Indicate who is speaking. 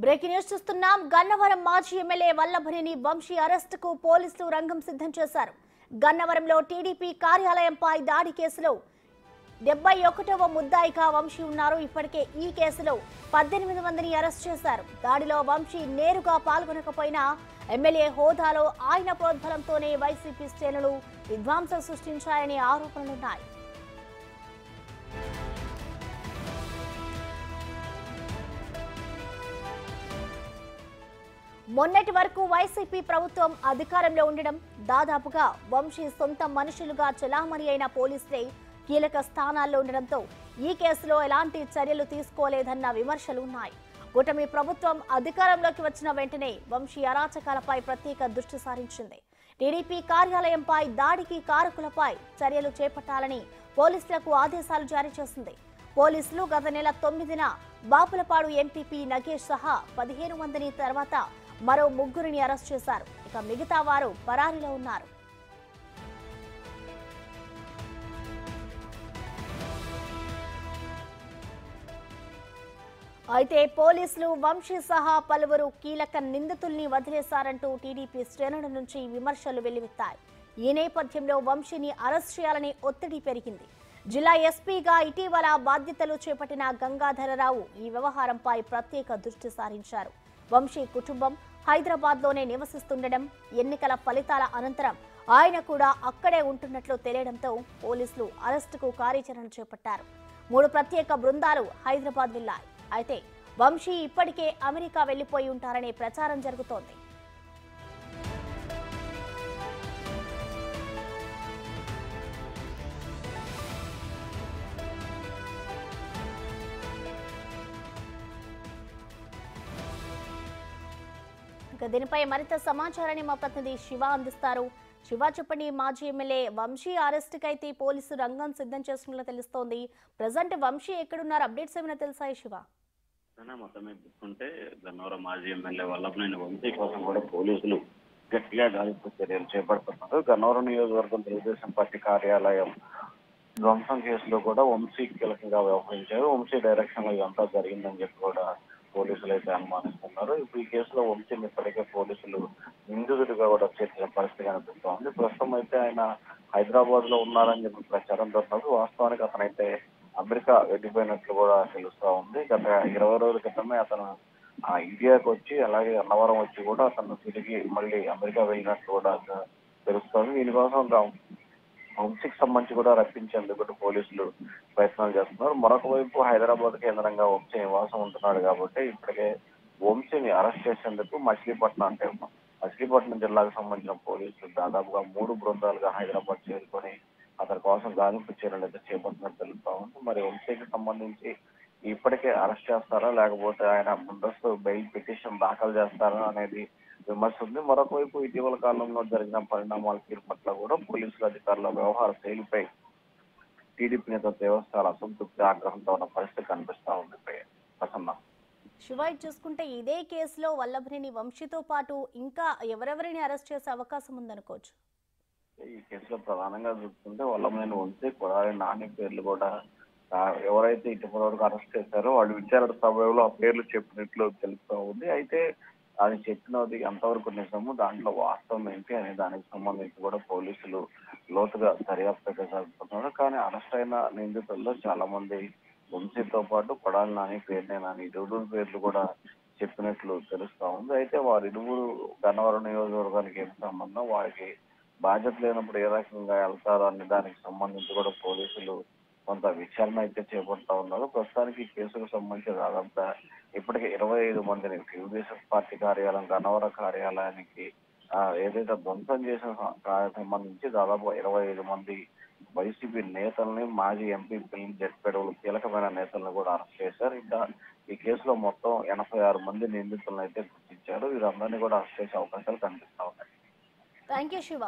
Speaker 1: Breaking news చూస్తున్నాం. గన్నవరం మాజీ MLA Vallabhaneni Vamsi అరెస్టుకు పోలీసులు రంగం సిద్ధం చేశారు. గన్నవరంలో టీడీపీ కార్యాలయంపై దాడి కేసులో 71వ ముద్దాయిగా వంశీ ఉన్నారు. ఇప్పటికే ఈ కేసులో 18 మందిని అరెస్ట్ చేశారు. దాడిలో వంశీ నేరుగా పాల్గొనకపోయినా ఎమ్మెల్యే హోదాలో ఆయన ప్రోద్బలంతోనే వైసీపీ శ్రేణులు విధ్వంసం సృష్టించాయనే ఆరోపణలున్నాయి. మొన్నటి వరకు వైసీపీ ప్రభుత్వం అధికారంలో ఉండడం, దాదాపుగా వంశీ సొంత మనుషులుగా చెలామణి అయిన పోలీసులే కీలక స్థానాల్లో ఉండడంతో ఈ కేసులో ఎలాంటి చర్యలు తీసుకోలేదన్న విమర్శలు ఉన్నాయి. కూటమి ప్రభుత్వం అధికారంలోకి వచ్చిన వెంటనే వంశీ అరాచకాలపై ప్రత్యేక దృష్టి సారించింది. టీడీపీ కార్యాలయంపై దాడికి కారకులపై చర్యలు చేపట్టాలని పోలీసులకు ఆదేశాలు జారీ చేసింది. పోలీసులు గత నెల 9న బాపులపాడు ఎంపీపీ నగేష్ సహా 15 మందిని తర్వాత మరో 3 అరెస్ట్ చేశారు. ఇక మిగతా వారు పరారీలో ఉన్నారు. అయితే పోలీసులు వంశీ సహా పలువురు కీలక నిందితుల్ని వదిలేశారంటూ టీడీపీ శ్రేణుల నుంచి విమర్శలు వెల్లువెత్తాయి. ఈ నేపథ్యంలో వంశీని అరెస్ట్ చేయాలని ఒత్తిడి పెరిగింది. జిల్లా ఎస్పీగా ఇటీవల బాధ్యతలు చేపట్టిన గంగాధరరావు ఈ వ్యవహారంపై ప్రత్యేక దృష్టి సారించారు. వంశీ కుటుంబం హైదరాబాద్లోనే నివసిస్తుండడం, ఎన్నికల ఫలితాల అనంతరం ఆయన కూడా అక్కడే ఉంటున్నట్లు తెలియడంతో పోలీసులు అరెస్టుకు కార్యాచరణ చేపట్టారు. 3 ప్రత్యేక బృందాలు హైదరాబాద్ వెళ్లాయి. అయితే వంశీ ఇప్పటికే అమెరికా వెళ్లిపోయి ఉంటారనే ప్రచారం జరుగుతోంది. దీనిపై మరింత సమాచారాన్ని మా ప్రతినిధి శివ అందిస్తారు. శివ, చెప్పండి. మాజీ ఎమ్మెల్యే వంశీ అరెస్టుకి అయితే పోలీసు రంగం సిద్ధం చేస్తున్నట్లు తెలుస్తోంది. ప్రజెంట్ వంశీ ఎక్కడున్నారు? అప్డేట్స్ ఏమైనా తెలుసాయి శివ?
Speaker 2: మొత్తం చూసుకుంటే గన్నవరం మాజీ ఎమ్మెల్యే వల్లభనేని వంశీ కోసం కూడా పోలీసులు గట్టిగా గాలింపు చర్యలు చేపడుతున్నారు. గన్నవరం నియోజకవర్గం తెలుగుదేశం పార్టీ కార్యాలయం ధ్వంసం కేసులో కూడా వంశీ కీలకంగా వ్యవహరించారు. వంశీ డైరెక్షన్ లో ఇదంతా జరిగిందని చెప్పి కూడా పోలీసులు అయితే అనుమానిస్తున్నారు. ఇప్పుడు ఈ కేసులో వంశీని ఇప్పటికే పోలీసులు నిందితుడిగా కూడా చేర్చిన పరిస్థితి కనిపిస్తోంది. ప్రస్తుతం అయితే ఆయన హైదరాబాద్ లో ఉన్నారని చెప్పి ప్రచారం జరుగుతుంది. వాస్తవానికి అతనైతే అమెరికా వెళ్ళిపోయినట్లు కూడా తెలుస్తా ఉంది. గత 20 రోజుల క్రితమే అతను ఇండియాకి వచ్చి, అలాగే అన్నవరం వచ్చి కూడా అతను తిరిగి మళ్ళీ అమెరికా వెళ్ళినట్లు కూడా తెలుస్తోంది. దీనికోసం వంశీకి సంబంధించి కూడా రప్పించేందుకు పోలీసులు ప్రయత్నాలు చేస్తున్నారు. మరొక వైపు హైదరాబాద్ కేంద్రంగా వంశీ నివాసం ఉంటున్నాడు కాబట్టి ఇప్పటికే వంశీని అరెస్ట్ చేసేందుకు మచిలీపట్నం జిల్లాకు సంబంధించిన పోలీసులు దాదాపుగా 3 బృందాలుగా హైదరాబాద్ చేరుకొని అతని కోసం గాలింపు చర్యలు అయితే చేపట్టినట్టు తెలుస్తా ఉంది. మరి వంశీకి సంబంధించి ఇప్పటికే అరెస్ట్ చేస్తారా, లేకపోతే ఆయన ముందస్తు బెయిల్ పిటిషన్ దాఖలు చేస్తారా అనేది విమర్శ ఉంది. మరొక వైపు ఇటీవల కాలంలో జరిగిన పరిణామాల తీరు పట్ల కూడా పోలీసుల అధికారుల వ్యవహార శైలిపై టీడీపీ నేత దేవస్థానాల అసంతృప్తి, ఆగ్రహంతో ఉన్న పరిస్థితి కనిపిస్తా ఉంది. ప్రసన్న,
Speaker 1: శివ, చూసుకుంటే ఇదే కేసులో వల్లభనేని వంశీతో పాటు ఇంకా ఎవరెవరిని అరెస్ట్ చేసే అవకాశం ఉందనుకోవచ్చు?
Speaker 2: ఈ కేసులో ప్రధానంగా చూసుకుంటే వల్లభనేని వంశీ, కొడాలి నాని పేర్లు కూడా ఎవరైతే ఇటీవల వరకు అరెస్ట్ చేశారో వాళ్ళు విచారణ సమయంలో ఆ పేర్లు చెప్పినట్లు తెలుస్తూ ఉంది. అయితే అది చెప్పినది ఎంతవరకు నిజము, దాంట్లో వాస్తవం ఏంటి అనే దానికి సంబంధించి కూడా పోలీసులు లోతుగా దర్యాప్తు జరుపుతున్నారు. కానీ అరెస్ట్ అయిన నిందితుల్లో చాలా మంది వంశీతో పాటు కొడాలి నాని, పేర్నే నాని ఇరువురు పేర్లు కూడా చెప్పినట్లు తెలుస్తా ఉంది. అయితే వారిరువురు గన్నవరం నియోజకవర్గానికి ఏం సంబంధం, వారికి బాధ్యత లేనప్పుడు ఏ రకంగా వెళ్తారు అనే దానికి సంబంధించి కూడా పోలీసులు కొంత విచారణ అయితే చేపడతా ఉన్నారు. ప్రస్తుతానికి ఈ కేసుకు సంబంధించి దాదాపుగా ఇప్పటికే 25 మందిని తెలుగుదేశం పార్టీ కార్యాలయం గన్నవరం కార్యాలయానికి ఏదైతే ధ్వంసం చేసిన సంబంధించి దాదాపు 25 మంది వైసీపీ నేతల్ని, మాజీ ఎంపీపీని, జడ్పీడీలు కీలకమైన నేతలను కూడా అరెస్ట్ చేశారు. ఇంకా ఈ కేసులో మొత్తం 86 మంది నిందితులను అయితే గుర్తించారు. వీరందరినీ కూడా అరెస్ట్ చేసే అవకాశాలు కనిపిస్తా ఉన్నాయి.
Speaker 1: Thank you Shiva.